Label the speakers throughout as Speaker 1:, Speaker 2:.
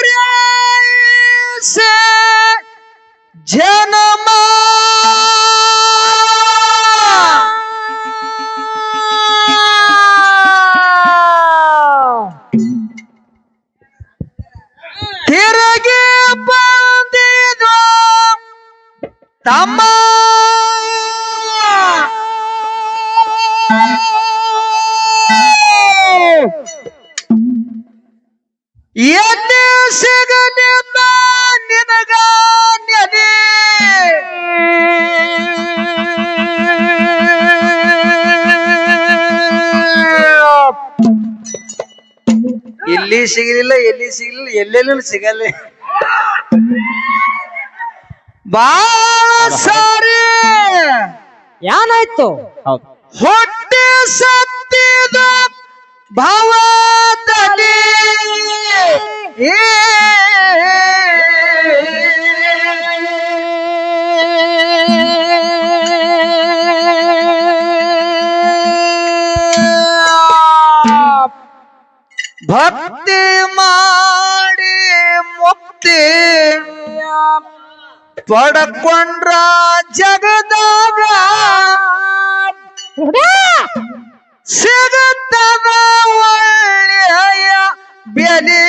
Speaker 1: चौरासी जन्म तिरगे बंदिदो तಮ್ಮ ಎಲ್ಲಿ ಸಿಗಲಿಲ್ಲ ನಿನಗ ನೆನೆ ಇಲ್ಲಿ ಸಿಗಲಿಲ್ಲ ಎಲ್ಲಿ ಸಿಗಲಿಲ್ಲ ಎಲ್ಲೆಲ್ಲೂ ಸಿಗಲ್ಲ ಬಾಳ ಸಾರಿ
Speaker 2: ಏನಾಯ್ತು?
Speaker 1: ಹೊಟ್ಟೆ ಸತ್ತಿದ ಭಾವದಲ್ಲಿ ಭಕ್ತಿ ಮಾಡಿ ಮುಕ್ತಿ ಪಡ್ಕೊಂಡ್ರ ಜಗದಾಗ ಸಿಗುತ್ತದ ಒಳ್ಳೆಯ ಬೆಲೆ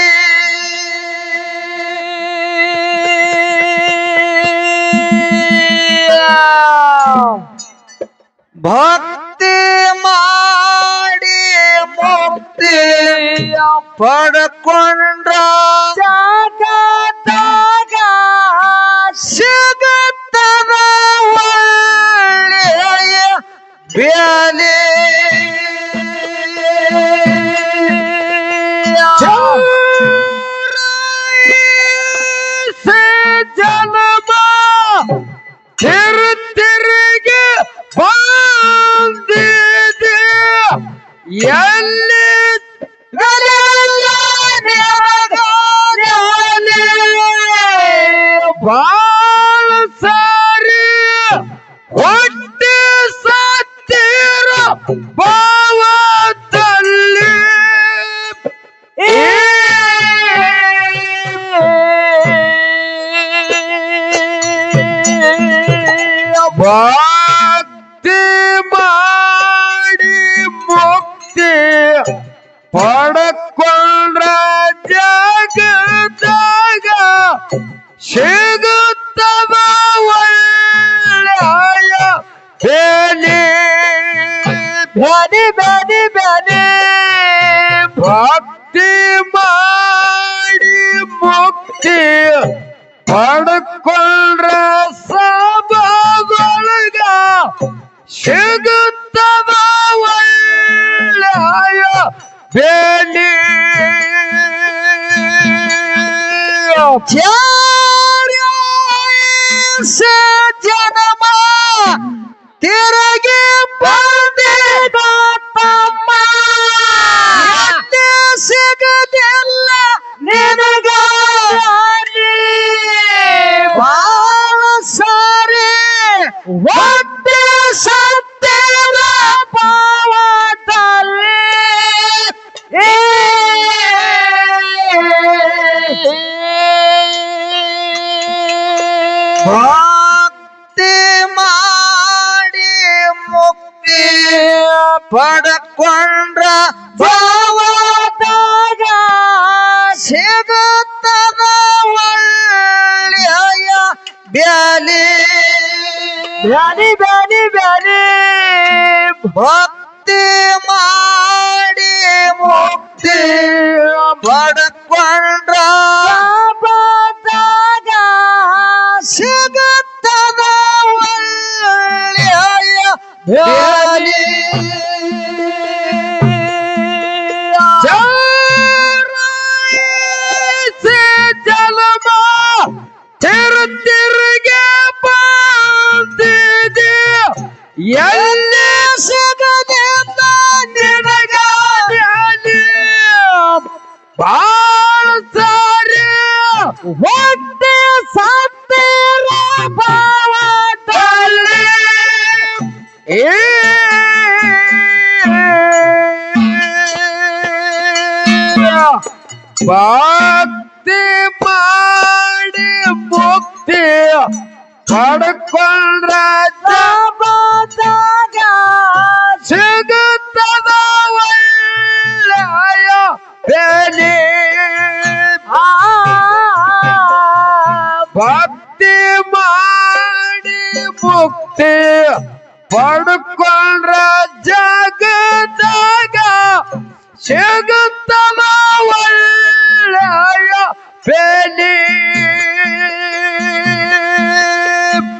Speaker 1: ಭಕ್ತಿ ಮಾಡಿ ಮುಕ್ತಿ ಪಡ್ಕೊಂಡ್ರ ಜಗದಾಗ ಸಿಗುತ್ತದ ಒಳ್ಳೆಯ ಬೆಲೆ ಜನ್ಮ ತಿರುಗಿ ಬಂದಿದೆ ಎಲ್ಲಿ ಬಾಳ ಸಾರಿ ಹೊಟ್ಟೆ ಸತ್ತಿರ ಭಾವದಲ್ಲಿ ಭಕ್ತಿ ಮಾಡಿ ಮುಕ್ತಿ ಪಡ್ಕೊಂಡ್ರ ಜಗದಾಗ ಸಿಗುತ್ತದ ಒಳ್ಳೆಯ ಬೆಲೆ ಬೆಲೆ ಬೆಲೆ ಬೆಲೆ ಭಕ್ತಿ ಮಾಡಿ ಮುಕ್ತಿ ಪಡ್ಕೊಂಡ್ರ ಸಭಾಗೊಳಗ ಸಿಗುತ್ತದ ಒಳ್ಳೆಯ ಬೆಲೆ ಜನ್ಮ ತಿರುಗಿ ಬಂದಿದ ತಮ್ಮ ಸಿಗದಿಲ್ಲ ನಿನಗ ಬಾಳ ಸಾರಿ ಹೊಟ್ಟೆ ಸತ್ತಿರ ಪಾವದಲ್ಲಿ ಭಕ್ತಿ ಮಾಡಿ ಮುಕ್ತಿ ಪಡ್ಕೊಂಡ್ರ ಭಾವದಾಗ ಸಿಗುತ್ತದ ಒಳ್ಳೆಯ ಬ್ಯಾಲಿ ಬ್ಯಾಲಿ ಬ್ಯಾಲಿ ಬ್ಯಾಲಿ ಭಕ್ತಿ ಮಾಡಿ ಮುಕ್ತಿ ಪಡ್ಕೊಂಡ್ರ ಭಾವದಾಗ ಸಿಗುತ್ತದ ಒಳ್ಳೆಯ ಬ್ಯಾಲಿ ಜನ್ಮ ತಿರುಗಿ ಬಂದಿದೆ ಎಲ್ಲಿ ಸಿಗದಿಲ್ಲ ನಿನಗ ಬ್ಯಾಲಿ ಬಾಳ ಸಾರಿ ಹೊಟ್ಟೆ ಸತ್ತಿರ ಭಾವದಲ್ಲಿ ಭಕ್ತಿ ಮಾಡಿ ಮುಕ್ತಿ ಪಡ್ಕೊಂಡ್ರ ಜಪದಾಗ ಸಿಗುತ್ತದ ಒಳ್ಳೆಯ ಬೆಲೆ. ಭಕ್ತಿ ಮಾಡಿ ಮುಕ್ತಿ ಪಡ್ಕೊಂಡ್ರ ಜಗದಾಗ ಸಿಗುತ್ತದ ಒಳ್ಳೆಯ ಬೆಲೆ.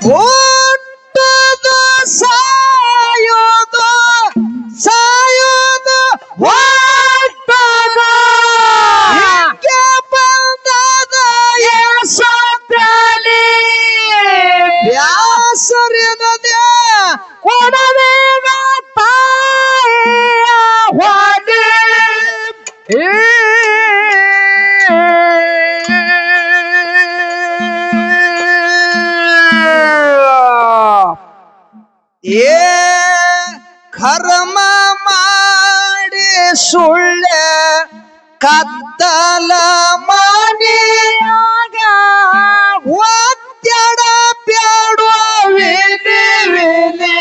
Speaker 1: ಹುಟ್ಟುದು ಸಾಯೋದು ಸಾಯೋದು ಹುಟ್ಟುದು ಹಿಂಗೆ ಬಂದದ ಯಶೋತ್ರಲಿ ವ್ಯಾಸರಿನದೇ ಕೊಡವೇನ ತಾಯಿಯ ಹೊಡೆ. ಏ ಕರ್ಮ ಮಾಡಿ ಸುಳ್ಳೆ ಕತ್ತಲ ಮನೆಯಾಗ ಒತ್ತಡ ಬ್ಯಾಡುವ ವಿನಿ ವಿನಿ.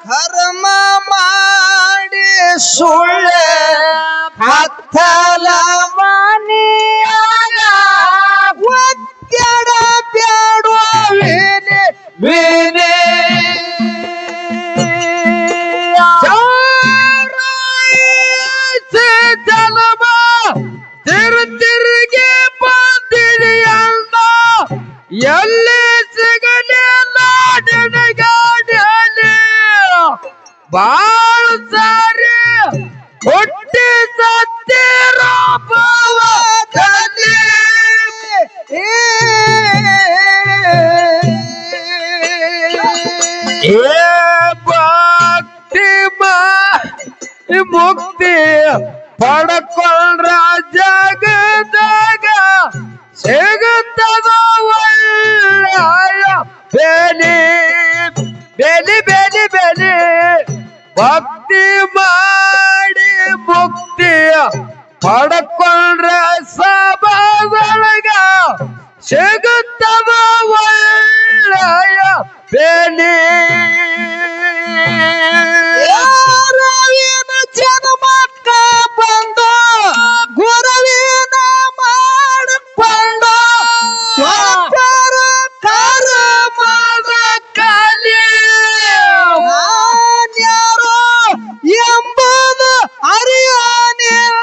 Speaker 1: ಕರ್ಮ ಮಾಡಿ ಸುಳ್ಳೆ ಕತ್ತಲ ಮನೆಯಾಗ ಒತ್ತಡ ಬ್ಯಾಡುವ ವಿನಿ ವಿನಿ. ಜಲಮ ತಿರುಗಿ ಬಂದಿದೆಯಲ್ಲ ಎಲ್ಲಿ ಸಿಗಲಿಲ್ಲ ನಿನಗಾಡಲಿ. ಬಾಳ ಸಾರಿ ಹುಟ್ಟಿ ಸತ್ತಿರೋ ಭವದಲ್ಲಿ ಭಕ್ತಿ ಮುಕ್ತಿ ಪಡ್ಕೊಂಡ್ರ ಜಗದಾಗ ಸಿಗುತ್ತದ ಒಳ್ಳೆಯ ಬೆಲೆ. ಬೆಲೆ ಬೆಲೆ ಬೆಲೆ. ಭಕ್ತಿ ಮಾಡಿ ಮುಕ್ತಿ ಪಡ್ಕೊಂಡ್ರ ಸಭಾದೊಳಗ ಸಿಗುತ್ತದ ಒಳ್ಳೆಯ ಬೆಲೆ. ಜನ್ಮಕ್ಕ ಬಂದು ಗುರುವಿನ ಮಾಡಿಕೊಂಡು ಕರ ಮಾಡ ಕಲಿ ನಾನ್ಯಾರು ಎಂಬುದು ಅರಿಯಾನಿನಲ್ಲಿ.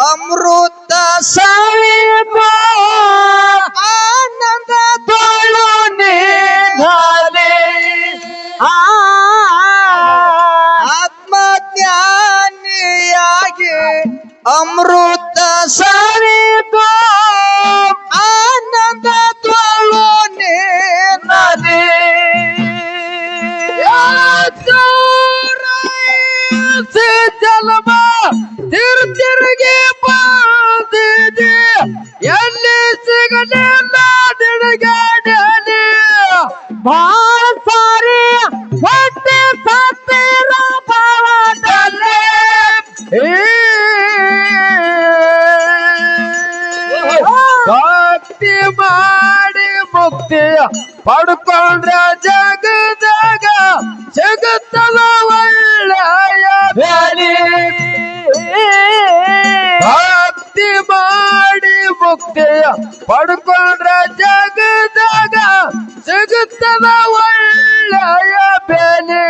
Speaker 1: ಅಮೃತ ಸವಿವ ಆನಂದ ತೋಳು ನೀಧಾನೆ. ಆತ್ಮಜ್ಞಾನಿಯಾಗಿ ಅಮೃತ ಸವಿವ ಆನಂದ ತೋಳು ನೀಧಾನೆ. ಜಲಮ ತಿರುಗಿ ಬಂದಿದೆ ಎಲ್ಲಿ ಸಿಗಲಿಲ್ಲ ನಿನಗಾಡಲಿ. ಬಾಳ ಸಾರಿ ಹೊಟ್ಟೆ ಸತ್ತಿರ ಭಾವದಲ್ಲಿ ಭಕ್ತಿ ಮಾಡಿ ಮುಕ್ತಿ ಪಡ್ಕೊಂಡ್ರ ಜಗದಾಗ ಸಿಗುತ್ತದ ಒಳ್ಳೆಯ ಬೆಲೆ. ಭಕ್ತಿ ಮಾಡಿ ಮುಕ್ತಿ ಪಡ್ಕೊಂಡ್ರ ಜಗದಾಗ ಸಿಗುತ್ತದ ಒಳ್ಳೆಯ ಬೆಲೆ.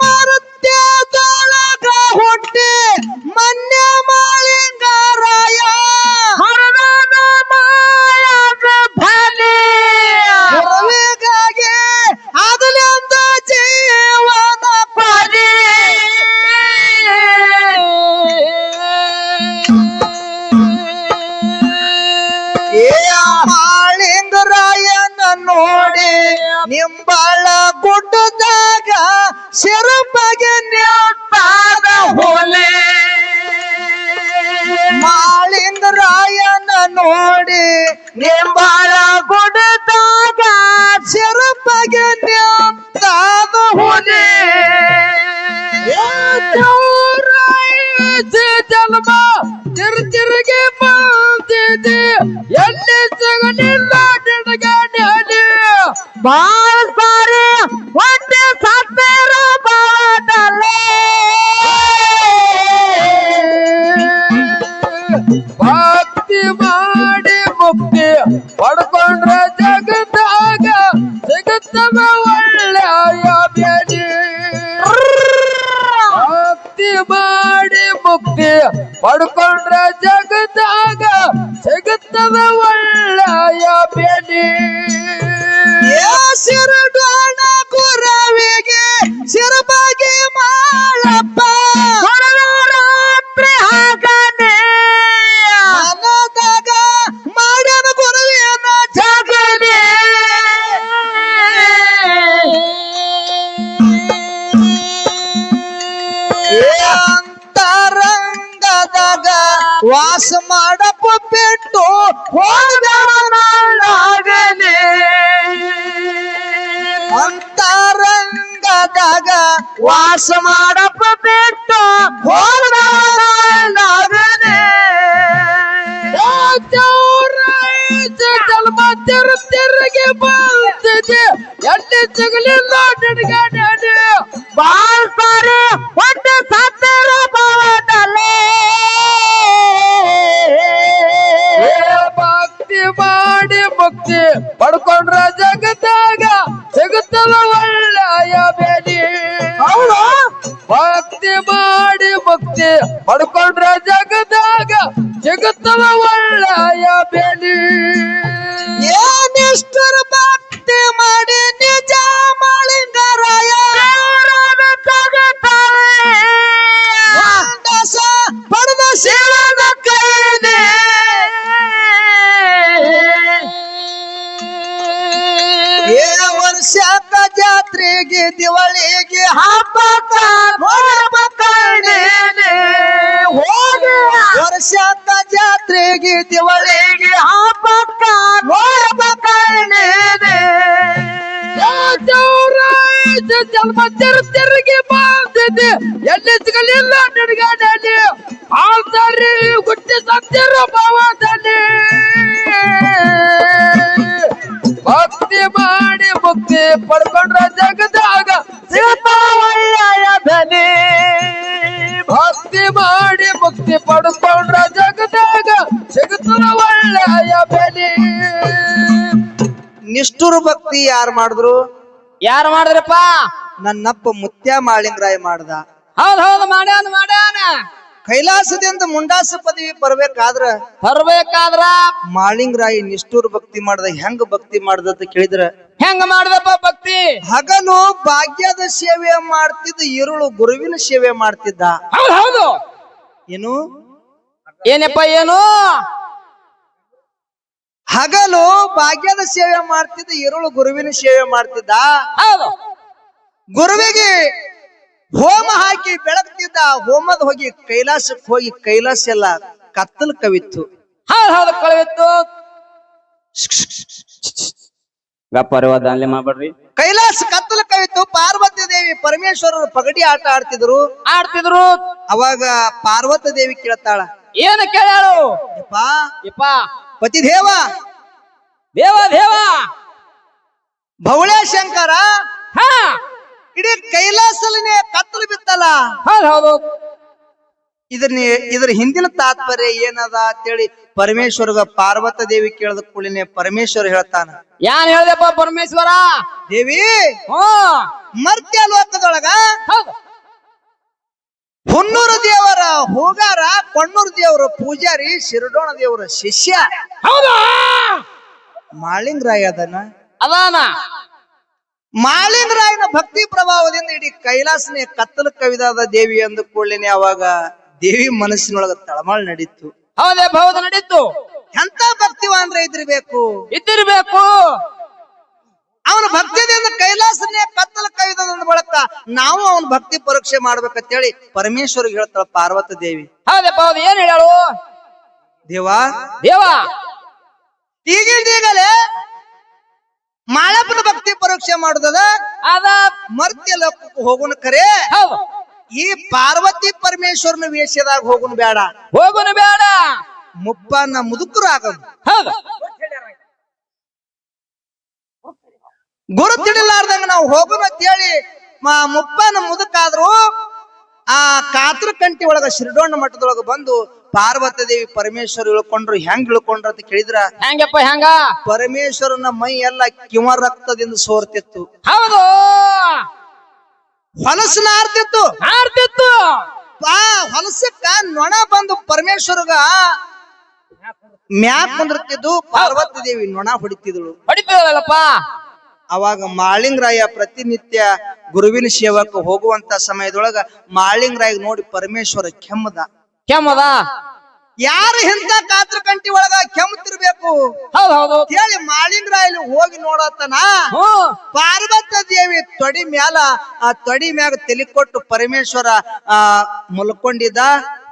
Speaker 1: ಮರುತ್ಯದೊಳಗ ಹುಟ್ಟಿ ಮನ್ಯ ಮಾಳಿಂಗರಾಯ ಹರದನ ಮಾಯದ ಬಲಿ. ಗುರುವಿಗಾಗಿ ಅದಲಿಂದ ಜೀವನ ಬಲಿ. ಮಾಳಿಂಗರಾಯನ ನೋಡಿ ನಿಂಬಾಳ ಗುಡ್ಡದಾಗ ಶಿರ ರಾಯನ ನೋಡಿ ನಿಂಬಾಳ ಗುಡದಾಗ ಸಿರಪಗೆ ನಿಂತಾದ ಹುಲಿ
Speaker 2: ಜನ್ಮ ತಿರುಗಿ ಬಂದಿದೆ ಎಲ್ಲಿ ಸಿಗಲಿಲ್ಲ ನಿನಗೆ
Speaker 1: ಬಾಳ ಸಾರಿ ಒಂದೇ ಸತ್ತೇರೋ ಬಾಟಲೆ
Speaker 2: ಭಕ್ತಿ ಮಾಡಿ ಮುಕ್ತಿ ಪಡ್ಕೊಂಡ್ರೆ ಜಗದಾಗ ಸಿಗುತ್ತವ ಒಳ್ಳೆಯ ಬೇಡಿ ಭಕ್ತಿ ಮಾಡಿ ಮುಕ್ತಿ ಪಡ್ಕೊಂಡ್ರೆ ಜಗದಾಗ ಸಿಗುತ್ತವ ಒಳ್ಳೆಯ ಬೇಡಿ
Speaker 1: ಸಿರಡೋಣ ಗುರವಿಗೆ ಸಿರಬಗೆ ಮಾಡಪ್ಪ ರಾತ್ರಿ ಹಾಗನೆ ಮನದಾಗ ಮಾಡನ ಗುರುವಿನ ಜಗನೆ ಅಂತರಂಗದಾಗ ವಾಸ ಮಾಡಪ್ಪ ಬಿಟ್ಟು ಹೋಗನೆ ಅಂತರಂಗದಾಗ ವಾಸ ಮಾಡಪ್ಪ ಬಿಟ್ಟು ಹೋಗನೆ
Speaker 2: ಜನ್ಮ ತಿರುಗಿ ಬಂದಿದೆ ಎಲ್ಲಿ ಸಿಗಲಿಲ್ಲ ನಿನಗೆ
Speaker 1: ಬಾಳ್ ಸಾರಿ ಒಂದು ಸತ್ತೇರೋ ಬಾಟಲೆ
Speaker 2: ಭಕ್ತಿ ಮಾಡಿ ಮುಕ್ತಿ ಪಡ್ಕೊಂಡ್ರ ಜಗತ್ತಾಗ ಸಿಗುತ್ತವ ಒಳ್ಳೆಯ ಬೇಡಿ ಭಕ್ತಿ ಮಾಡಿ ಮುಕ್ತಿ ಪಡ್ಕೊಂಡ್ರ ಜಗದಾಗ ಸಿಗುತ್ತವ ಒಳ್ಳೆಯ ಬೇಡಿ
Speaker 1: ಏನಿಷ್ಟರ ಭಕ್ತಿ ಮಾಡಿ ನಿಜ ಮಾಳಿಂಗರಾಯ ಪಡೆದ ಶಿವನ ಕೈನೆ ಏ ವರ್ಷದ ಜಾತ್ರೆಗೆ ದಿವಾಳಿಗೆ ಹಬ್ಬಕ್ಕ ಹೋಗಿ ವರ್ಷದ ಜಾತ್ರೆಗೆ ದಿವಾಳಿಗೆ ಹಬ್ಬಕ್ಕ
Speaker 2: ಜನ್ಮ ತಿರುಗಿ ಬಂದಿದೆ ಎಲ್ಲಿ ಸಿಗಲಿಲ್ಲ ನಿನಗೆ ಆಳ್ತಾರಿ ಹುಟ್ಟಿ ಸತ್ತಿರೋ ಭಾವದಲ್ಲಿ ಭಕ್ತಿ ಮಾಡಿ ಮುಕ್ತಿ ಪಡ್ಕೊಂಡ್ರ ಜಗದಾಗ
Speaker 1: ಒಳ್ಳೆಯ ಧನಿ
Speaker 2: ಭಕ್ತಿ ಮಾಡಿ ಮುಕ್ತಿ ಪಡ್ಕೊಂಡ್ರ ಜಗದಾಗ ಸಿಗುತ್ತದ ಒಳ್ಳೆಯ ಬೆಲೆ
Speaker 1: ನಿಷ್ಠುರ ಭಕ್ತಿ ಯಾರು ಮಾಡಿದ್ರು
Speaker 2: ಯಾರು ಮಾಡಿದ್ರಪ್ಪ
Speaker 1: ನನ್ನಪ್ಪ ಮುತ್ಯ ಮಾಳಿಂಗರಾಯ ಮಾಡ್ದ
Speaker 2: ಹೌದು ಮಾಡ್ಯಾನ
Speaker 1: ಕೈಲಾಸದಿಂದ ಮುಂಡಾಸ ಪದವಿ ಬರ್ಬೇಕಾದ್ರ
Speaker 2: ಬರ್ಬೇಕಾದ್ರ
Speaker 1: ಮಾಳಿಂಗರಾಯ ನಿಷ್ಠುರ ಭಕ್ತಿ ಮಾಡ್ದ ಹೆಂಗ ಭಕ್ತಿ ಮಾಡ್ದ ಅಂತ ಕೇಳಿದ್ರ
Speaker 2: ಹೆಂಗ ಮಾಡ್ದಪ್ಪ ಭಕ್ತಿ
Speaker 1: ಹಗಲು ಭಾಗ್ಯದ ಸೇವೆ ಮಾಡ್ತಿದ್ದ ഇരുಳು ಗುರುವಿನ ಸೇವೆ ಮಾಡ್ತಿದ್ದ
Speaker 2: ಹೌದು
Speaker 1: ಏನು
Speaker 2: ಏನಪ್ಪ ಏನು
Speaker 1: ಹಗಲು ಭಾಗ್ಯದ ಸೇವೆ ಮಾಡ್ತಿದ್ದ ഇരുಳು ಗುರುವಿನ ಸೇವೆ ಮಾಡ್ತಿದ್ದ
Speaker 2: ಹೌದು
Speaker 1: ಗುರುವಿಗೆ ಹೋಮ ಹಾಕಿ ಬೆಳಗ್ತಿದ್ದ ಹೋಮದ ಹೋಗಿ ಕೈಲಾಸಕ್ಕೆ ಹೋಗಿ ಕೈಲಾಸ ಎಲ್ಲ ಕತ್ತಲು ಕವಿತ್ತು
Speaker 2: ಹೌದು ಕಳೆಯಿತ್ತು ಗಪ್ಪರವಾದಲ್ಲಿ ಮಾಡ್ಬೇಡ್ರಿ
Speaker 1: ಕೈಲಾಸ ಕತ್ತಲು ಕವಿತ್ತು ಪಾರ್ವತಿ ದೇವಿ ಪರಮೇಶ್ವರರು ಪಗಡಿ ಆಟ
Speaker 2: ಆಡ್ತಿದ್ರು
Speaker 1: ಅವಾಗ ಪಾರ್ವತಿ ದೇವಿ ಕೇಳ್ತಾಳ
Speaker 2: ಏನು ಕೇಳ್ಯಾಳು
Speaker 1: ಯಪ್ಪ ಪತಿದೇವ
Speaker 2: ದೇವ
Speaker 1: ಭವಳೆ ಶಂಕರ
Speaker 2: ಹಾ
Speaker 1: ಇಡೀ ಕೈಲಾಸಲನೇ ಕತ್ತಲು ಬಿತ್ತಲ್ಲ
Speaker 2: ಹೌದು
Speaker 1: ಇದ್ರ ಹಿಂದಿನ ತಾತ್ಪರ್ಯ ಏನದ ಅಂತೇಳಿ ಪರಮೇಶ್ವರಗ ಪಾರ್ವತ ದೇವಿ ಕೇಳದ ಕೂಡಲೇ ಪರಮೇಶ್ವರ ಹೇಳ್ತಾನ
Speaker 2: ಯಾನ್ ಹೇಳ್ದಪ್ಪ ಪರಮೇಶ್ವರ
Speaker 1: ದೇವಿ
Speaker 2: ಹ್ಮ್
Speaker 1: ಮರ್ತ್ಯ ಲೋಕದೊಳಗ
Speaker 2: ಹೌದು
Speaker 1: ಹೊನ್ನೂರು ದೇವರ ಹೋಗಾರ ಕೊಣ್ಣೂರು ದೇವರ ಪೂಜಾರಿ ಶಿರಡೋಣ ದೇವರ ಶಿಷ್ಯ
Speaker 2: ಹೌದಾ
Speaker 1: ಮಾಳಿಂಗರಾಯ
Speaker 2: ಅದಾನ
Speaker 1: ಮಾಳಿಂಗರಾಯನ ಭಕ್ತಿ ಪ್ರಭಾವದಿಂದ ಇಡೀ ಕೈಲಾಸನೇ ಕತ್ತಲು ಕವಿದಾದ ದೇವಿ ಅಂದ ಕೂಡಲೇನೆ ಅವಾಗ ದೇವಿ ಮನಸ್ಸಿನೊಳಗ ತಳಮಾಳ ನಡೀತು
Speaker 2: ಹೌದು ನಡೀತು
Speaker 1: ಎಂತ ಭಕ್ತಿವಾನ್ರ
Speaker 2: ಇದ್ದಿರ್ಬೇಕು
Speaker 1: ಅವನ ಭಕ್ತಿಯಿಂದ ಕೈಲಾಸನೇ ಕತ್ತಲು ಕವಿದ ಬಳಕ ನಾವು ಅವನ ಭಕ್ತಿ ಪರೀಕ್ಷೆ ಮಾಡ್ಬೇಕಂತೇಳಿ ಪರಮೇಶ್ವರಿಗೆ ಹೇಳ್ತಾಳ ಪಾರ್ವತಿ ದೇವಿ
Speaker 2: ಹೌದಪ್ಪ ಹೌದು ಏನ್ ಹೇಳು
Speaker 1: ದೇವಾ
Speaker 2: ದೇವ
Speaker 1: ಈಗಲೇ ಮಾಳಪ್ಪನ ಭಕ್ತಿ ಪರೀಕ್ಷೆ ಮಾಡುದದ
Speaker 2: ಅದ
Speaker 1: ಮರ್ತ್ಯ ಲೋಕಕ್ಕೆ ಹೋಗುನ ಕರೆ
Speaker 2: ಹೌದು
Speaker 1: ಈ ಪಾರ್ವತಿ ಪರಮೇಶ್ವರನ ವೇಷದಾಗ ಹೋಗುನ್ ಬೇಡ
Speaker 2: ಹೋಗುನು ಬೇಡ
Speaker 1: ಮುಪ್ಪನ ಮುದುಕರು ಆಗದು
Speaker 2: ಹೌದು
Speaker 1: ಗುರು ತಿಳಿಲಾರ್ದಂಗ ನಾವು ಹೋಗುನ ಅಂತ ಹೇಳಿ ಮುಪ್ಪನ ಮುದುಕಾದ್ರು ಆ ಕಾತ್ರ ಕಂಟಿ ಒಳಗ ಶಿರಡೋಣ ಮಠದೊಳಗ ಬಂದು ಪಾರ್ವತಿ ದೇವಿ ಪರಮೇಶ್ವರ ಇಳ್ಕೊಂಡ್ರು ಹೆಂಗ್ ಇಳ್ಕೊಂಡ್ರ ಅಂತ ಕೇಳಿದ್ರ
Speaker 2: ಹೆಂಗಪ್ಪ ಹೆಂಗ
Speaker 1: ಪರಮೇಶ್ವರನ ಮೈ ಎಲ್ಲ ಕಿವ ರಕ್ತದಿಂದ ಸೋರ್ತಿತ್ತು
Speaker 2: ಹೌದು
Speaker 1: ಹೊಲಸನ ಆರ್ತಿತ್ತು
Speaker 2: ಆಡ್ತಿತ್ತು
Speaker 1: ಹೊಲಸಕ್ಕ ನೊಣ ಬಂದು ಪರಮೇಶ್ವರಗ ಮ್ಯಾಕ್ ಕುಂದಿರ್ತಿದ್ದು ಪಾರ್ವತಿ ದೇವಿ ನೊಣ ಹೊಡಿತಿದ್ಳು
Speaker 2: ಹೊಡಿತೀವಲ್ಲಪ್ಪ
Speaker 1: ಅವಾಗ ಮಾಳಿಂಗರಾಯ ಪ್ರತಿನಿತ್ಯ ಗುರುವಿನ ಸೇವಕ್ಕೆ ಹೋಗುವಂತ ಸಮಯದೊಳಗ ಮಾಳಿಂಗರಾಯ ನೋಡಿ ಪರಮೇಶ್ವರ
Speaker 2: ಕೆಮ್ಮದ
Speaker 1: ಯಾರು ಇಂತ ಕಾತ್ರ ಕಂಟಿ ಒಳಗ ಕೆಮ್ಮತಿರ್ಬೇಕು
Speaker 2: ಹೌದು ಹೌದು
Speaker 1: ಹೇಳಿ ಮಾಳಿಂಗರಾಯಲ್ಲಿ ಹೋಗಿ ನೋಡತನ ಪಾರ್ವತಿ ದೇವಿ ತೊಡಿ ಮ್ಯಾಲ ಆ ತೊಡಿ ಮ್ಯಾಗ ತಲೆ ಕೊಟ್ಟು ಪರಮೇಶ್ವರ ಮಲ್ಕೊಂಡಿದ್ದ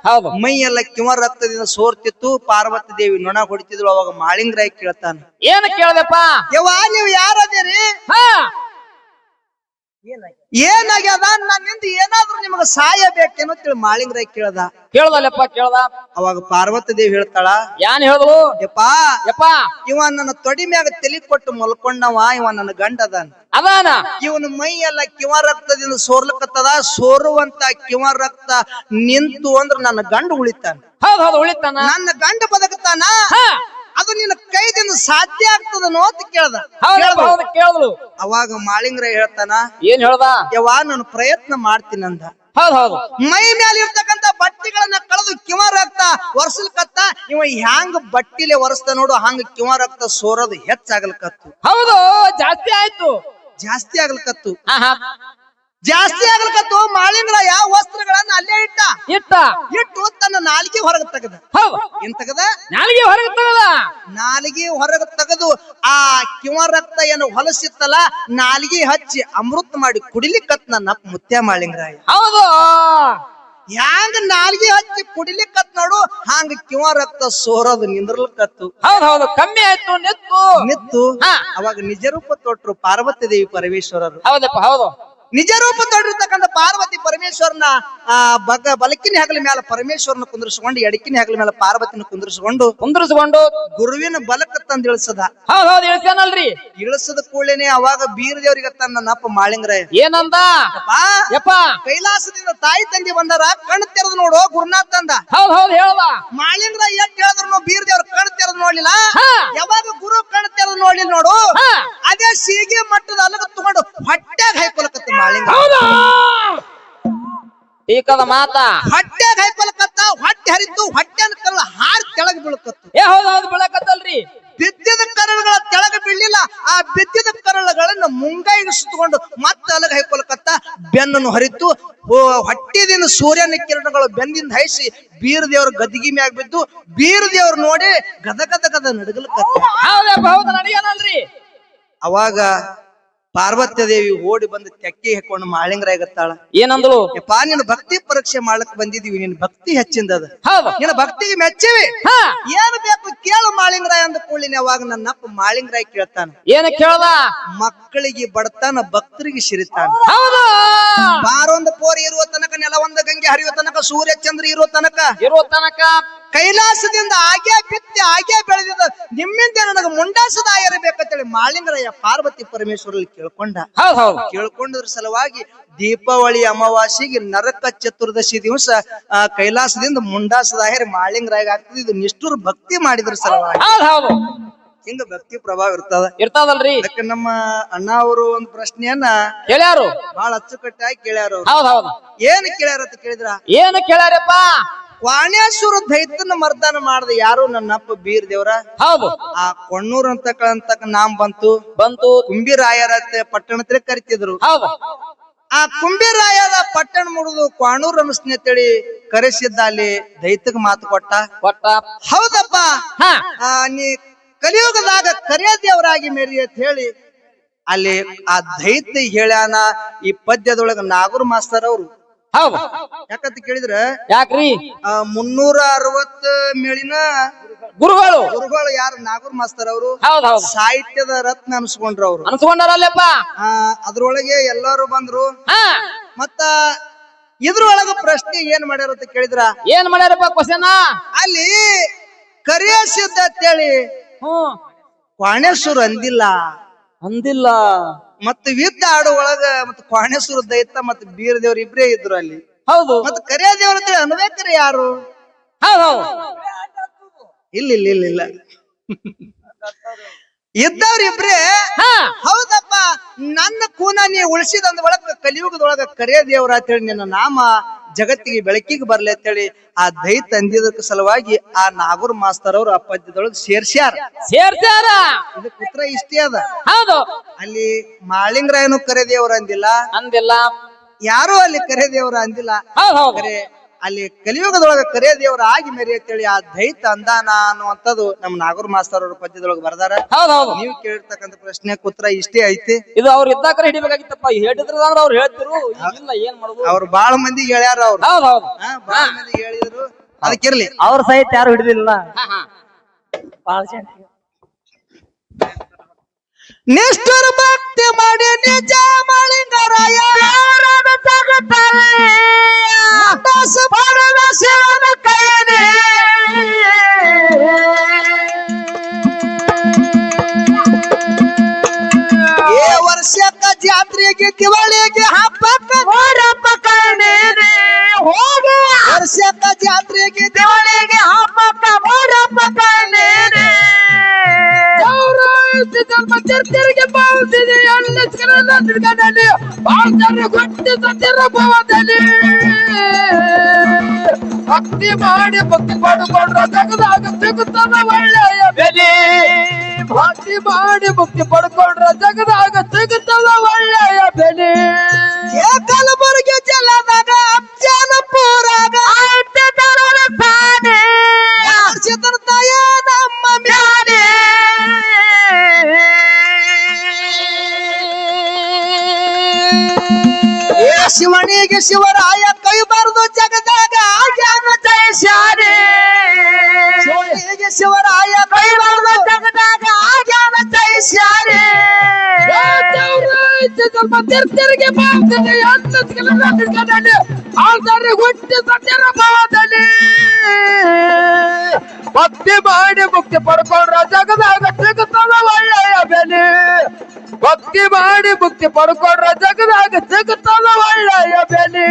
Speaker 2: ಹೌದು
Speaker 1: ಮೈ ಎಲ್ಲ ಕಿವ ರಕ್ತದಿಂದ ಸೋರ್ತಿತ್ತು ಪಾರ್ವತಿ ದೇವಿ ನೊಣ ಹೊಡಿತಿದ್ಳು ಅವಾಗ ಮಾಳಿಂಗರಾಯ ಕೇಳ್ತಾನ
Speaker 2: ಏನ್ ಕೇಳ್ದಪ್ಪ
Speaker 1: ಯವ್ವ ನೀವ್ ಯಾರದಿರಿ
Speaker 2: ಹಾ
Speaker 1: ಏನಾಗ್ಯದ ನನ್ನಿಂದ ಏನಾದ್ರೂ ನಿಮಗ ಸಹಾಯ ಬೇಕೇನೋ ತಿಳಿ ಮಾಳಿಂಗರಾಯ ಕೇಳ್ದ
Speaker 2: ಕೇಳ್ದಲ್ಲಪ್ಪ ಕೇಳ್ದ
Speaker 1: ಅವಾಗ ಪಾರ್ವತಿ ದೇವಿ ಹೇಳ್ತಾಳ
Speaker 2: ಯಾನ್ ಹೇಳಿದ್ರು
Speaker 1: ಯಪ್ಪಾ
Speaker 2: ಯಪ್ಪ
Speaker 1: ಇವ ನನ್ನ ತೊಡಿ ಮ್ಯಾಗ ತಲೆ ಕೊಟ್ಟು ಮಲ್ಕೊಂಡವ ಇವ ನನ್ನ ಗಂಡ ಅದಾನ
Speaker 2: ಅದಾನ
Speaker 1: ಇವನ ಮೈ ಎಲ್ಲ ಕಿವ ರಕ್ತದಿಂದ ಸೋರ್ಲಕತ್ತದ ಸೋರುವಂತ ಕಿವ ರಕ್ತ ನಿಂತು ಅಂದ್ರ ನನ್ನ ಗಂಡ ಉಳಿತಾನ
Speaker 2: ಹೌದು ಹೌದು ಉಳಿತಾನ
Speaker 1: ನನ್ನ ಗಂಡ ಬದುಕತಾನ ಅದು ನಿನ್ನ ಕೈದಿಂದ ಸಾಧ್ಯ ಆಗ್ತದನೋ ಅಂತ ಕೇಳ್ದ
Speaker 2: ಹೌದು ಕೇಳಿದ್ರು
Speaker 1: ಅವಾಗ ಮಾಳಿಂಗರಾಯ ಹೇಳ್ತಾನ
Speaker 2: ಏನ್ ಹೇಳ್ದ
Speaker 1: ಯವ್ವ ನಾನು ಪ್ರಯತ್ನ ಮಾಡ್ತೀನಂದ
Speaker 2: ಹೌದು ಹೌದು
Speaker 1: ಮೈ ಮೇಲೆ ಇರ್ತಕ್ಕಂತ ಬಟ್ಟೆಗಳನ್ನ ಕಳೆದು ಕಿವ ರಕ್ತ ಒರ್ಸಲ್ಕತ್ತ ಇವ ಹ್ಯಾಂಗ ಬಟ್ಟಿಲೆ ಒರೆಸ್ತ ನೋಡು ಹಂಗ ಕಿವ ರಕ್ತ ಸೋರೋದು ಹೆಚ್ಚಾಗಲ್ಕತ್ತು
Speaker 2: ಹೌದು ಜಾಸ್ತಿ ಆಯ್ತು
Speaker 1: ಜಾಸ್ತಿ ಆಗ್ಲಕತ್ತು
Speaker 2: ಹಾ
Speaker 1: ಜಾಸ್ತಿ ಆಗ್ಲಕತ್ತು ಮಾಳಿಂಗರಾಯ ವಸ್ತ್ರಗಳನ್ನ ಅಲ್ಲೇ ಇಟ್ಟು ತನ್ನ ನಾಲಿಗೆ ಹೊರಗೆ ತೆಗದ
Speaker 2: ಹೌದು
Speaker 1: ಏನ್ ತೆಗದ
Speaker 2: ನಾಲಿಗೆ ಹೊರಗೆ ತಗದ
Speaker 1: ನಾಲಿಗೆ ಹೊರಗೆ ತೆಗೆದು ಆ ಕಿವ ರಕ್ತ ಏನು ಹೊಲಸಿತ್ತಲ್ಲ ನಾಲಿಗೆ ಹಚ್ಚಿ ಅಮೃತ ಮಾಡಿ ಕುಡಿಲಿಕ್ಕತ್ ನನ್ನ ಮುತ್ಯ ಮಾಳಿಂಗರಾಯ
Speaker 2: ಹೌದು
Speaker 1: ಹ್ಯಾಂಗ ನಾಲ್ಗೆ ಹಚ್ಚಿ ಕುಡಿಲಿಕ್ಕತ್ ನೋಡು ಹಂಗ ಕಿವ ರಕ್ತ ಸೋರೋದು ನಿಂದ್ರಲ್ಕತ್ತು
Speaker 2: ಹೌದು ಹೌದು ಕಮ್ಮಿ ಆಯ್ತು
Speaker 1: ನಿತ್ತು ಅವಾಗ ನಿಜ ರೂಪ ತೊಟ್ರು ಪಾರ್ವತಿ ದೇವಿ ಪರಮೇಶ್ವರರು
Speaker 2: ಹೌದಪ್ಪ ಹೌದು
Speaker 1: ನಿಜ ರೂಪ ತೊಡಿರ್ತಕ್ಕಂಥ ಪಾರ್ವತಿ ಪರಮೇಶ್ವರನ ಬಲಕಿನ ಹೆಗಲ ಮೇಲೆ ಪರಮೇಶ್ವರನ ಕುಂದ್ರಿಸ್ಕೊಂಡು ಎಡಕಿನ ಹೆಗಲ ಮೇಲೆ ಪಾರ್ವತಿನ ಕುಂದ್ರಿಸ್ಕೊಂಡು ಗುರುವಿನ ಬಲಕ್ಕ ತಂದು ಇಳಿಸದ
Speaker 2: ಹೌದು ಹೌದು ಇಳಿಸ್ಯಾನಲ್ರಿ
Speaker 1: ಇಳಿಸದ ಕೂಡಲೇನೆ ಅವಾಗ ಬೀರ ದೇವರಿಗೆ ತನ್ನ ನಪ್ಪ ಮಾಳಿಂಗರಾಯ
Speaker 2: ಏನಂದ ಯಪ್ಪ
Speaker 1: ಕೈಲಾಸದಿಂದ ತಾಯಿ ತಂದೆ ಬಂದಾರ ಕಣ್ ತೆರೆದು ನೋಡು ಗುರುನಾಥ್ ತಂದ
Speaker 2: ಹೌದು ಹೌದು ಹೇಳ್ದ
Speaker 1: ಮಾಳಿಂಗರಾಯ ಎಷ್ಟ್ ಹೇಳಿದ್ರು ಬೀರ ದೇವ್ರ ಕಣ್ ತೆರೆದು ನೋಡ್ಲಿಲ್ಲ ಯಾವಾಗ ಗುರು ಕಣ್ ತೆರೆದು ನೋಡ್ಲಿಲ್ಲ ನೋಡು ಅದೇ ಸೀಗೆ ಮಟ್ಟದ ಅಲಗ ತಗೊಂಡು ಹೊಟ್ಟ್ಯಾಗ ಹಾಕೊಳಕತ್ತ ಮಾಳಿಂಗ
Speaker 2: ಈಕದ ಮಾತ
Speaker 1: ಹೊಟ್ಟ್ಯಾಗ ಹಾಕೊಳಕತ್ತ ಹೊಟ್ಟೆ ಹರಿತು ಹೊಟ್ಟೆನ ಕರಳ ಹಾರಿ ತೆಳಗ್ ಬೀಳಕತ್ತು
Speaker 2: ಹೌದು ಹೌದು ಬೀಳಕತ್ತಲ್ರಿ
Speaker 1: ಬಿದ್ದಿದ ಕರಳುಗಳ ತೆಳಗ ಬೀಳಿಲ್ಲ ಆ ಬಿದ್ದಿದ ಕರಳುಗಳನ್ನ ಮುಂಗೈಗೆ ಸುತ್ತಕೊಂಡು ಮತ್ತೆ ಅಲಗ ಹಾಕೊಳಕತ್ತ ಬೆನ್ನನ್ನು ಹರಿತು ಹೊಟ್ಟಿದಿಂದ ಸೂರ್ಯನ ಕಿರಣಗಳು ಬೆನ್ನಿಂದ ಹೈಸಿ ಬೀರ ದೇವ್ರ ಗದಿಗಿ ಮ್ಯಾಗ ಬಿದ್ದು ಬೀರ ದೇವ್ರು ನೋಡಿ ಗದ ಗದ ಗದ ನಡಗಲಕತ್ತ
Speaker 2: ಹೌದು ನಡೆಯನಲ್ರಿ
Speaker 1: ಅವಾಗ ಪಾರ್ವತಿ ದೇವಿ ಓಡಿ ಬಂದು ತೆಕ್ಕಿ ಹಾಕೊಂಡು ಮಾಳಿಂಗರಾಯಗತ್ತಾಳ
Speaker 2: ಏನಂದಳು
Speaker 1: ಯಪ್ಪಾ ನಿನ್ನ ಭಕ್ತಿ ಪರೀಕ್ಷೆ ಮಾಡ್ಲಕ್ ಬಂದಿದೀವಿ ನಿನ್ ಭಕ್ತಿ ಹೆಚ್ಚಿಂದ ಅದ
Speaker 2: ಹೌದು
Speaker 1: ನಿನ್ನ ಭಕ್ತಿಗೆ ಮೆಚ್ಚಿವಿ ಏನ್ ಬೇಕು ಕೇಳು ಮಾಳಿಂಗರಾಯ ಅಂದ ಕೂಡಲಿನ ಅವಾಗ ನನ್ನಪ್ಪ ಮಾಳಿಂಗರಾಯ ಕೇಳ್ತಾನ
Speaker 2: ಏನ ಕೇಳ್ದ
Speaker 1: ಮಕ್ಕಳಿಗೆ ಬಡತಾನ ಭಕ್ತರಿಗೆ ಸಿರಿತಾನ
Speaker 2: ಹೌದು
Speaker 1: ಬಾರೊಂದು ಪೋರಿ ಇರುವ ತನಕ ನೆಲ ಒಂದು ಗಂಗೆ ಹರಿಯುವ ತನಕ ಸೂರ್ಯ ಚಂದ್ರ ಇರುವ ತನಕ ಕೈಲಾಸದಿಂದ ಹಾಗೆ ಬಿತ್ತಿ ಹಾಗೆ ಬೆಳೆದಿದ್ದ ನಿಮ್ಮಿಂದ ನನಗೆ ಮುಂಡಾಸದಾಯ ಇರಬೇಕಂತೇಳಿ ಮಾಳಿಂಗರಾಯ ಪಾರ್ವತಿ ಪರಮೇಶ್ವರಲ್ಲಿ ಕೇಳ್ಕೊಂಡ್ರ ಸಲುವಾಗಿ ದೀಪಾವಳಿ ಅಮಾವಾಸ್ಯೆಗೆ ನರಕ ಚತುರ್ದಶಿ ದಿವಸ ಕೈಲಾಸದಿಂದ ಮುಂಡಾಸದಾಯರಿ ಮಾಳಿಂಗರಾಯ ಆಗ್ತದೆ. ಇದು ನಿಷ್ಠುರ ಭಕ್ತಿ ಮಾಡಿದ್ರ ಸಲುವಾಗಿ ಹಿಂಗ ಭಕ್ತಿ ಪ್ರಭಾವ
Speaker 2: ಇರ್ತದಲ್ರಿ.
Speaker 1: ಅದಕ್ಕೆ ನಮ್ಮ ಅಣ್ಣ ಅವರು ಒಂದು ಪ್ರಶ್ನೆಯನ್ನ
Speaker 2: ಕೇಳ್ಯಾರು,
Speaker 1: ಬಹಳ ಅಚ್ಚುಕಟ್ಟಾಗಿ ಕೇಳ್ಯಾರ. ಏನ್ ಕೇಳ್ಯಾರ ಅಂತ ಕೇಳಿದ್ರ,
Speaker 2: ಏನು ಕೇಳ್ಯಾರಪ್ಪ?
Speaker 1: ವಾಣೇಶ್ವರ ದೈತ್ಯನ ಮರ್ದಾನ ಮಾಡ್ದ ಯಾರು? ನನ್ನಪ್ಪ ಬೀರ್ ದೇವ್ರ.
Speaker 2: ಹೌದು.
Speaker 1: ಆ ಕೊಣ್ಣೂರ್ ಅಂತಕ್ಕಂತ ನಾಮ್ ಬಂತು ಕುಂಬಿರಾಯರ ಪಟ್ಟಣದಲ್ಲಿ ಕರಿತಿದ್ರು.
Speaker 2: ಹೌದು.
Speaker 1: ಆ ಕುಂಬಿರಾಯದ ಪಟ್ಟಣ ಮುಗಿದು ಕ್ವಾಣೂರ್ ಅನಸ್ನಿ ಅಂತೇಳಿ ಕರೆಸಿದ್ದ. ಅಲ್ಲಿ ದೈತ್ಯಗ್ ಮಾತು ಕೊಟ್ಟ. ಹೌದಪ್ಪ, ನೀ ಕಲಿಯುಗದಾಗ ಕರಿಯ ದೇವರಾಗಿ ಮೇರಿ ಅಂತ ಹೇಳಿ ಅಲ್ಲಿ ಆ ದೈತ್ಯ ಹೇಳ್ಯಾನ. ಈ ಪದ್ಯದೊಳಗ ನಾಗೂರ್ ಮಾಸ್ತರ್ ಅವರು ಯಾಕಂತ ಕೇಳಿದ್ರ,
Speaker 2: ಯಾಕ್ರಿ
Speaker 1: 360 ಮೇಳಿನ ಗುರುಗಳು ಯಾರು? ನಾಗೂರ್ ಮಾಸ್ತರ್ ಅವರು
Speaker 2: ಹೌದ್ ಹೌದ್
Speaker 1: ಸಾಹಿತ್ಯದ ರತ್ನ ಅನ್ಸ್ಕೊಂಡ್ರು ಅವ್ರು.
Speaker 2: ಅನ್ಸ್ಕೊಂಡಾರಲ್ಲಪ್ಪ.
Speaker 1: ಅದ್ರೊಳಗೆ ಎಲ್ಲರೂ ಬಂದ್ರು.
Speaker 2: ಹಾ
Speaker 1: ಮತ್ತ ಇದ್ರೊಳಗ ಪ್ರಶ್ನೆ ಏನ್ ಮಾಡ್ಯಾರ ಅಂತ ಕೇಳಿದ್ರ,
Speaker 2: ಏನ್ ಮಾಡ್ಯಾರಪ್ಪ ಕ್ವಶನ್?
Speaker 1: ಅಲ್ಲಿ ಕರಿಯಸಿದ್ದ ಅಂತೇಳಿ ಕ್ವಾಣೇಶ್ವರ ಅಂದಿಲ್ಲ. ಮತ್ತ ವಿದ್ದ ಆಡು ಒಳಗ ಮತ್ತ ಕ್ವಾಣೇಶ್ವರ ದೈತ ಮತ್ತ ಬೀರ ದೇವ್ರ ಇಬ್ರೇ ಇದ್ರು ಅಲ್ಲಿ.
Speaker 2: ಹೌದು.
Speaker 1: ಮತ್ತ ಕರಿಯ ದೇವ್ರ ಅಂತೇಳಿ ಅನ್ಬೇಕ್ರಿ ಯಾರು?
Speaker 2: ಹೌದು.
Speaker 1: ಇಲ್ಲ ಇದ್ದವ್ರ ಇಬ್ರೇ. ಹೌದಪ್ಪ, ನನ್ನ ಕೂನ ನೀ ಉಳಿಸಿದಂದ ಒಳಗ ಕಲಿಯುಗದೊಳಗ ಕರಿಯ ದೇವ್ರ ಅಂತೇಳಿ ನಿನ್ನ ನಾಮ ಜಗತ್ತಿಗೆ ಬೆಳಕಿಗೆ ಬರ್ಲಿ ಅಂತೇಳಿ ಆ ದೈತ ಅಂದಿದ್ದಕ್ಕ ಸಲುವಾಗಿ ಆ ನಾಗೂರ್ ಮಾಸ್ತರ್ ಅವ್ರು ಆ ಪದ್ಯದೊಳಗ ಸೇರ್ಸ್ಯಾರ. ಇದಕ್ಕೆ ಉತ್ತರ ಇಷ್ಟೇ ಅದ.
Speaker 2: ಹೌದು.
Speaker 1: ಅಲ್ಲಿ ಮಾಳಿಂಗರಾಯನು ಕರೆ ದೇವ್ರ ಅಂದಿಲ್ಲ, ಯಾರು ಅಲ್ಲಿ ಕರೆ ದೇವ್ರ ಅಂದಿಲ್ಲ. ಕರೆ ಅಲ್ಲಿ ಕಲಿಯುಗದೊಳಗ ಕರೆ ದೇವ್ರ ಆಗಿ ಮೇರಿ ಅಂತೇಳಿ ಆ ದೈತ ಅಂದಾನ ಅನ್ನುವಂಥದ್ದು ನಮ್ಮ ನಾಗೂರ್ ಮಾಸ್ತರ್ ಅವ್ರ ಪದ್ಯದೊಳಗ ಬರ್ದಾರ. ನೀವು ಕೇಳಿರ್ತಕ್ಕಂಥ ಪ್ರಶ್ನೆ ಉತ್ತರ ಇಷ್ಟೇ ಐತಿ.
Speaker 2: ಇದು ಅವ್ರು ಇದ್ದಾಕ ಹಿಡಿಬೇಕಾಗಿತ್ತಪ್ಪ. ಹೇಳಿದ್ರಂದ್ರ ಅವ್ರು ಹೇಳ್ತಿರು, ಇಲ್ಲ ಏನ್ ಮಾಡುದು.
Speaker 1: ಅವ್ರು ಬಾಳ ಮಂದಿಗೆ ಹೇಳ್ಯಾರ. ಅವ್ರು ಬಾಳ ಮಂದಿಗೆ ಹೇಳಿದ್ರು. ಅದಕ್ಕಿರ್ಲಿ,
Speaker 2: ಅವ್ರ ಸಹಿತ ಯಾರು ಹಿಡಿದಿಲ್ಲ.
Speaker 1: ನಿಷ್ಠುರ ಭಕ್ತಿ ಮಾಡಿ ನಿಜ ಮಾಳಿಂಗರಾಯ ಶಿವನ ಕೈಯೇ ವರ್ಷಕ್ಕ ಜಾತ್ರೆಗೆ ದಿವಾಳಿಗೆ ಹಬ್ಬಕ್ಕ ವರ್ಷಕ್ಕ ಜಾತ್ರೆಗೆ ದಿವಾಳಿಗೆ ಹಬ್ಬಕ್ಕ
Speaker 2: ಚರ್ಚರಿಗೆ ಬಾವುದಿದೆ ಭಕ್ತಿ ಮಾಡಿ ಭಕ್ತಿ ಪಡ್ಕೊಂಡ್ರ ಜಗದಾಗ ಸಿಗುತ್ತದ ಒಳ್ಳೆಯ ಬೆಲೆ. ಭಕ್ತಿ ಮಾಡಿ ಭಕ್ತಿ ಪಡ್ಕೊಂಡ್ರ ಜಗದಾಗ ಸಿಗುತ್ತದ ಒಳ್ಳೆಯ ಬೆಲೆ.
Speaker 1: ಕಲಬುರಗಿ ಜಿಲ್ಲಾದಾಗ ಅಫ್ಜಾನಪುರಾಗ ತಾಯ ನಮ್ಮ ಮ್ಯಾನೆ ಶಿವನಿಗೆ ಶಿವರಾಯ ಕೈ ಬಾರದು ಜಗದಾಗ ಜ್ಞಾನ ಜಯಿಸ್ಯಾರೆ. ಶಿವನಿಗೆ ಶಿವರಾಯ ಕೈ ಬಾರದು ಜಗದಾಗ ಜ್ಞಾನ ಜಯಿಸ್ಯಾರೆ.
Speaker 2: ತೀರ್ಥರಿಗೆ ಹುಟ್ಟಿ ಸತ್ಯರ ಭಾವದಲ್ಲಿ ಭಕ್ತಿ ಮಾಡಿ ಮುಕ್ತಿ ಪಡ್ಕೊಂಡ್ರ ಜಗದಾಗ ಸಿಗುತ್ತದ ಒಳ್ಳೆಯ ಬೆಲೆ. ಭಕ್ತಿ ಮಾಡಿ ಮುಕ್ತಿ ಪಡ್ಕೊಂಡ್ರ ಜಗದಾಗ ಸಿಗುತ್ತದ ಒಳ್ಳೆಯ ಬೆಲೆ.